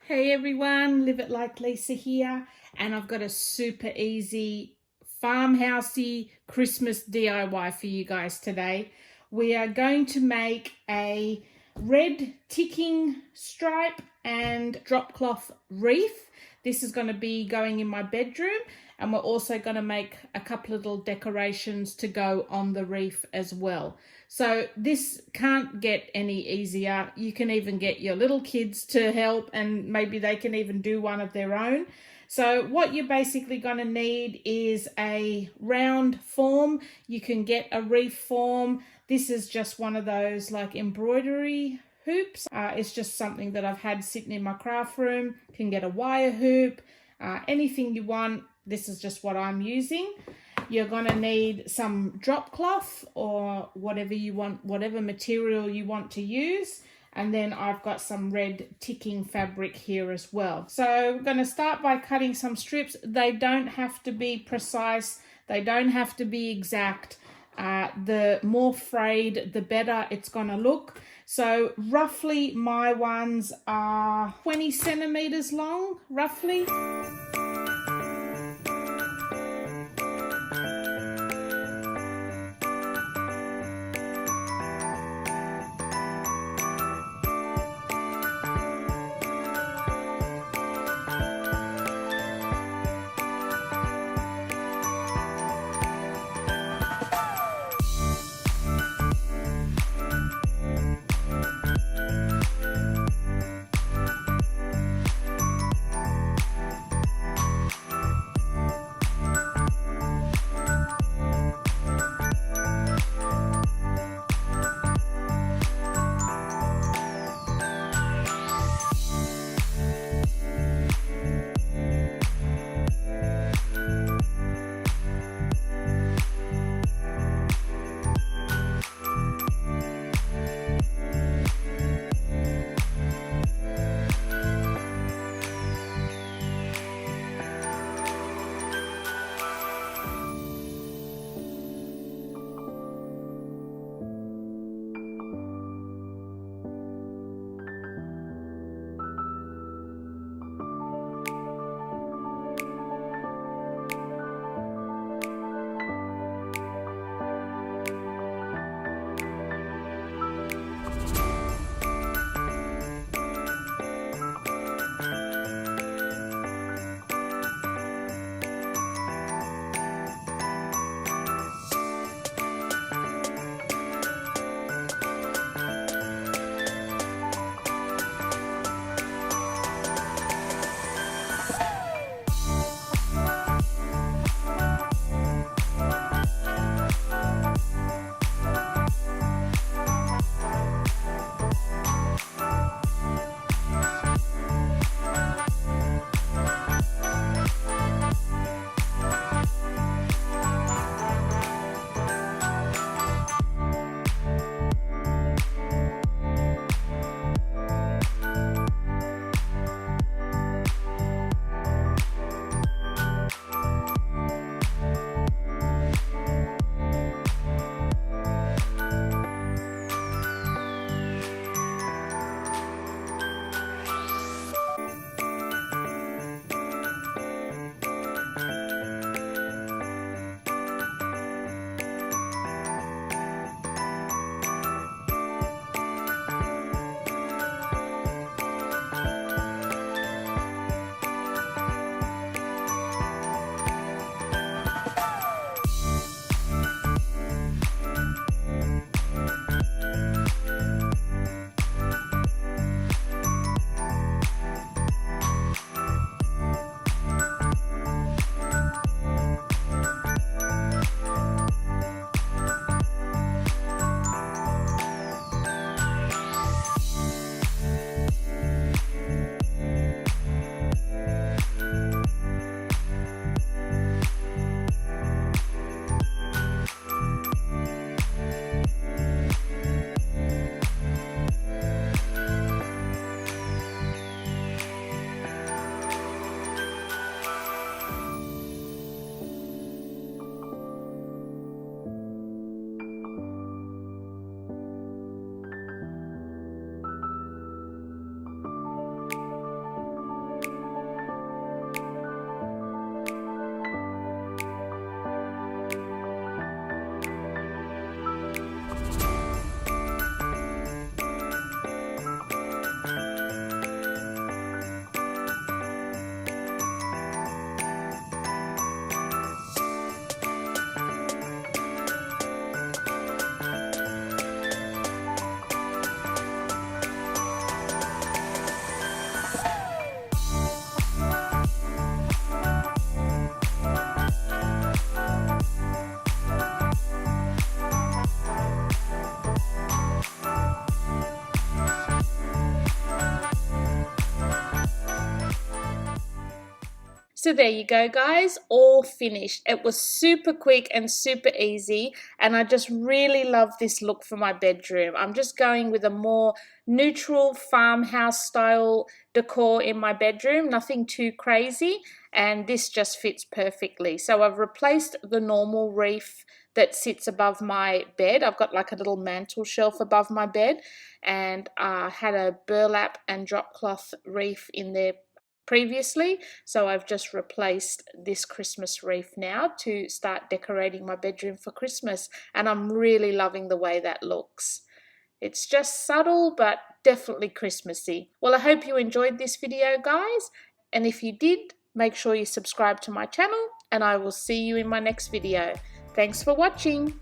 Hey everyone, Live It Like Lisa here, and I've got a super easy farmhousey Christmas DIY for you guys today. We are going to make a red ticking stripe and drop cloth wreath. This is going to be going in my bedroom, and we're also going to make a couple of little decorations to go on the wreath as well. So this can't get any easier. You can even get your little kids to help, and maybe they can even do one of their own. So what you're basically going to need is a round form. You can get a wreath form. This is just one of those like embroidery hoops. It's just something that I've had sitting in my craft room. You can get a wire hoop, anything you want. This is just what I'm using. You're going to need some drop cloth or whatever you want, whatever material you want to use. And then I've got some red ticking fabric here as well. So we're going to start by cutting some strips. They don't have to be precise. They don't have to be exact. The more frayed, the better it's going to look. So roughly my ones are 20 centimeters long, roughly. So there you go, guys, all finished. It was super quick and super easy, and I just really love this look for my bedroom. I'm just going with a more neutral farmhouse style decor in my bedroom, nothing too crazy, and this just fits perfectly. So I've replaced the normal wreath that sits above my bed. I've got like a little mantle shelf above my bed, and I had a burlap and drop cloth wreath in there previously, so I've just replaced this Christmas wreath now to start decorating my bedroom for Christmas, and I'm really loving the way that looks. It's just subtle but definitely Christmassy. Well, I hope you enjoyed this video, guys, and if you did, make sure you subscribe to my channel, and I will see you in my next video. Thanks for watching.